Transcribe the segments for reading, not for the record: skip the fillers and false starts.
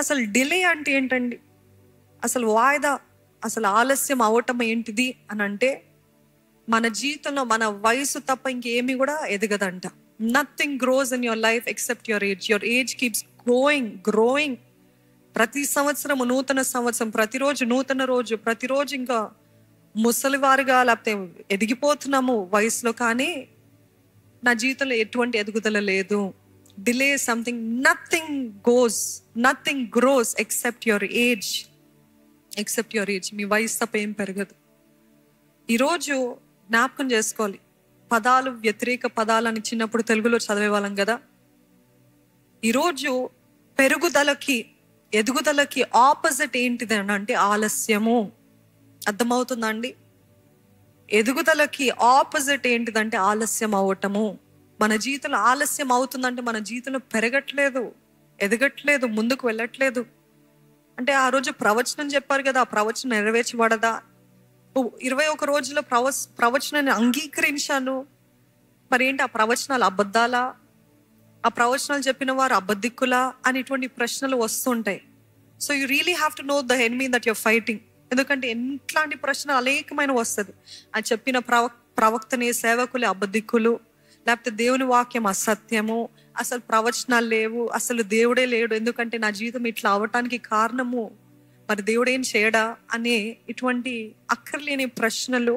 అసలు డిలే అంటే ఏంటండి? అసలు వాయిదా, అసలు ఆలస్యం అవటం ఏంటిది అని అంటే, మన జీవితంలో మన వయసు తప్ప ఇంకేమీ కూడా ఎదగదంట. Nothing grows in your life except your age. Your age keeps growing. ప్రతి సంవత్సరం నూతన సంవత్సరం, ప్రతిరోజు నూతన రోజు, ప్రతిరోజు ఇంకా ముసలివారుగా లేకపోతే ఎదిగిపోతున్నాము వయసులో. కానీ నా జీవితంలో ఎటువంటి ఎదుగుదల లేదు. Delay something. Nothing grows except your age. మీ వయసు తప్ప ఏం పెరగదు. ఈరోజు జ్ఞాపకం చేసుకోవాలి. పదాలు, వ్యతిరేక పదాలని చిన్నప్పుడు తెలుగులో చదివేవాళ్ళం కదా. ఈరోజు పెరుగుదలకి, ఎదుగుదలకి ఆపోజిట్ ఏంటిది అని అంటే ఆలస్యము. అర్థమవుతుందా అండి? ఎదుగుదలకి ఆపోజిట్ ఏంటిదంటే ఆలస్యం అవటము. మన జీవితంలో ఆలస్యం అవుతుందంటే మన జీవితంలో పెరగట్లేదు, ఎదగట్లేదు, ముందుకు వెళ్ళట్లేదు. అంటే ఆ రోజు ప్రవచనం చెప్పారు కదా, ఆ ప్రవచనం నెరవేర్చబడదా? 21 రోజుల ప్రవచనాన్ని అంగీకరించాను, మరి ఏంటి ఆ ప్రవచనాలు అబద్ధాలా? ఆ ప్రవచనాలు చెప్పిన వారు అబద్ధికులా? అనేటువంటి ప్రశ్నలు వస్తుంటాయి. So you really have to know the enemy that you're fighting. ఎందుకంటే ఎట్లాంటి ప్రశ్న అనేకమైన వస్తుంది. ఆ చెప్పిన ప్రవక్తనే సేవకులే అబద్ధికులు, లేకపోతే దేవుని వాక్యం అసత్యము, అసలు ప్రవచనాలు లేవు, అసలు దేవుడే లేడు, ఎందుకంటే నా జీవితం ఇట్లా అవటానికి కారణము మరి దేవుడు ఏం చేయడా అనే ఇటువంటి అక్కర్లేని ప్రశ్నలు,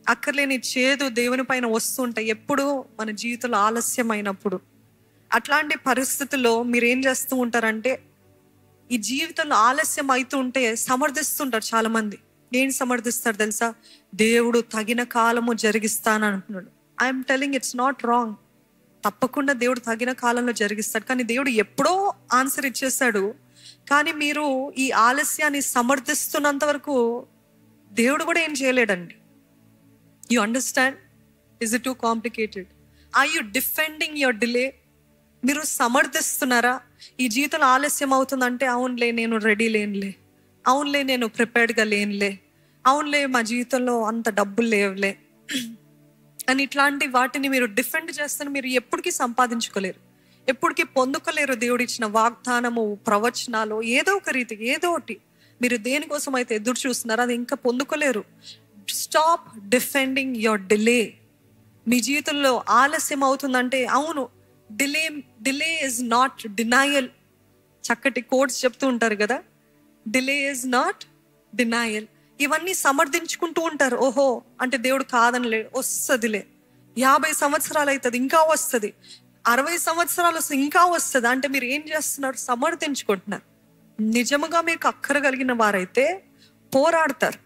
అక్కర్లేని చేదు దేవుని పైన వస్తుంటాయి ఎప్పుడు మన జీవితంలో ఆలస్యమైనప్పుడు. అట్లాంటి పరిస్థితుల్లో మీరు ఏం చేస్తూ ఉంటారంటే, ఈ జీవితంలో ఆలస్యం అవుతూ ఉంటే సమర్థిస్తుంటారు చాలా మంది. ఏం సమర్థిస్తారు తెలుసా? దేవుడు తగిన కాలము జరిగిస్తాను అంటున్నాడు. I'm telling it's not wrong. తప్పకుండా దేవుడు తగిన కాలంలో జరిగిస్తాడు. కానీ దేవుడు ఎప్పుడో ఆన్సర్ ఇచ్చేస్తాడు. కానీ మీరు ఈ ఆలస్యాన్ని సమర్థిస్తున్నంత వరకు దేవుడు కూడా ఏం చేయలేడండి. You understand? Is it too complicated? Are you defending your delay? మీరు సమర్థిస్తున్నారా? ఈ జీవితంలో ఆలస్యం అవుతుందంటే, అవునులే నేను రెడీ లేనులే, అవునులే నేను ప్రిపేర్డ్గా లేనులే, అవునులే మా జీవితంలో అంత డబ్బులు లేవులే అని ఇట్లాంటి వాటిని మీరు డిఫెండ్ చేస్తే మీరు ఎప్పటికీ సంపాదించుకోలేరు, ఎప్పటికీ పొందుకోలేరు. దేవుడు ఇచ్చిన వాగ్దానము, ప్రవచనాలు ఏదో ఒక రీతి, ఏదో ఒకటి మీరు దేనికోసం అయితే ఎదురు చూస్తున్నారో అది ఇంకా పొందుకోలేరు. Stop defending your delay. మీ జీవితంలో ఆలస్యం అవుతుందంటే, అవును, డిలే ఇస్ నాట్ డినయల్. చక్కటి కోడ్స్ చెప్తూ ఉంటారు కదా, డిలే ఇస్ నాట్ డినయల్. ఇవన్నీ సమర్థించుకుంటూ ఉంటారు. ఓహో అంటే దేవుడు కాదనిలే, వస్తుందిలే. 50 సంవత్సరాలు అవుతుంది, ఇంకా వస్తుంది. 60 సంవత్సరాలు వస్తుంది, ఇంకా వస్తుంది. అంటే మీరు ఏం చేస్తున్నారు? సమర్థించుకుంటున్నారు. నిజముగా మీకు అక్కరగలిగిన వారైతే పోరాడతారు.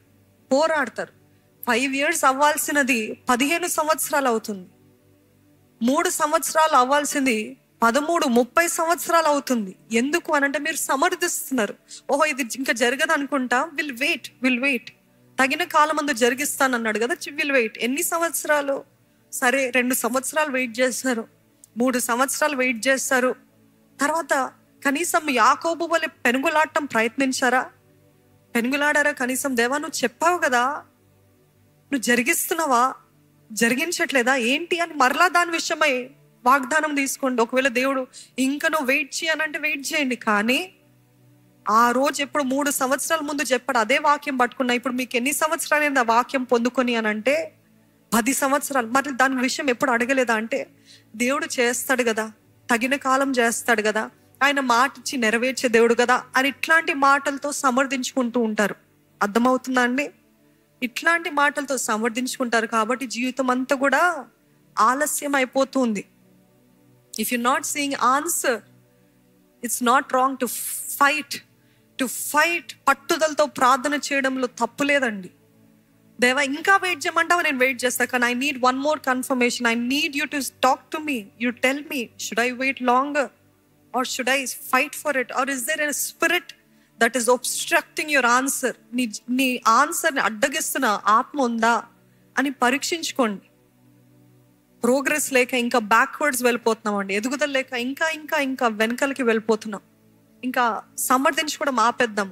5 years అవ్వాల్సినది 15 సంవత్సరాలు అవుతుంది. 3 సంవత్సరాలు అవ్వాల్సింది 13-30 సంవత్సరాలు అవుతుంది. ఎందుకు అనంటే మీరు సమర్థిస్తున్నారు. ఓహో ఇది ఇంకా జరగదు అనుకుంటా, విల్ వెయిట్, తగిన కాలం ముందు జరిగిస్తానన్నాడు కదా, విల్ వెయిట్. ఎన్ని సంవత్సరాలు? సరే 2 సంవత్సరాలు వెయిట్ చేస్తారు, 3 సంవత్సరాలు వెయిట్ చేస్తారు. తర్వాత కనీసం యాకోబు వలె పెనుగులాడటం ప్రయత్నించారా? పెనుగులాడారా కనీసం? దేవా నువ్వు చెప్పావు కదా, నువ్వు జరిగిస్తున్నావా, జరిగించట్లేదా ఏంటి అని మరలా దాని విషయమై వాగ్దానం తీసుకోండి. ఒకవేళ దేవుడు ఇంకా నువ్వు వెయిట్ చేయనంటే వెయిట్ చేయండి. కానీ ఆ రోజు ఎప్పుడు 3 సంవత్సరాల ముందు చెప్పాడు అదే వాక్యం పట్టుకున్నా, ఇప్పుడు మీకు ఎన్ని సంవత్సరాలైంది ఆ వాక్యం పొందుకొని అని అంటే 10 సంవత్సరాలు. మరి దాని విషయం ఎప్పుడు అడగలేదా అంటే, దేవుడు చేస్తాడు కదా, తగిన కాలం చేస్తాడు కదా, ఆయన మాట ఇచ్చి నెరవేర్చే దేవుడు కదా అని ఇట్లాంటి మాటలతో సమర్థించుకుంటూ ఉంటారు. అర్థమవుతుందా అండి? ఇట్లాంటి మాటలతో సమర్థించుకుంటారు కాబట్టి జీవితం అంతా కూడా ఆలస్యం అయిపోతుంది. If you not seeing answer, it's not wrong to fight. పట్టుదలతో ప్రార్థన చేయడంలో తప్పు లేదండి. దేవా ఇంకా వెయిట్ చేయమంటావా? నేను వెయిట్ చేస్తా, కానీ I need one more confirmation. I need you to talk to me. You tell me, should I wait longer or should I fight for it, or is there a spirit that is obstructing your answer? నీ ఆన్సర్ని అడ్డగిస్తున్న ఆత్మ ఉందా అని పరీక్షించుకోండి. Progress లేక ఇంకా backwards వెళ్ళిపోతున్నాం అండి. ఎదుగుదల లేక ఇంకా వెనకలకి వెళ్ళిపోతున్నాం. ఇంకా సమర్థించుకోవడం ఆపేద్దాం.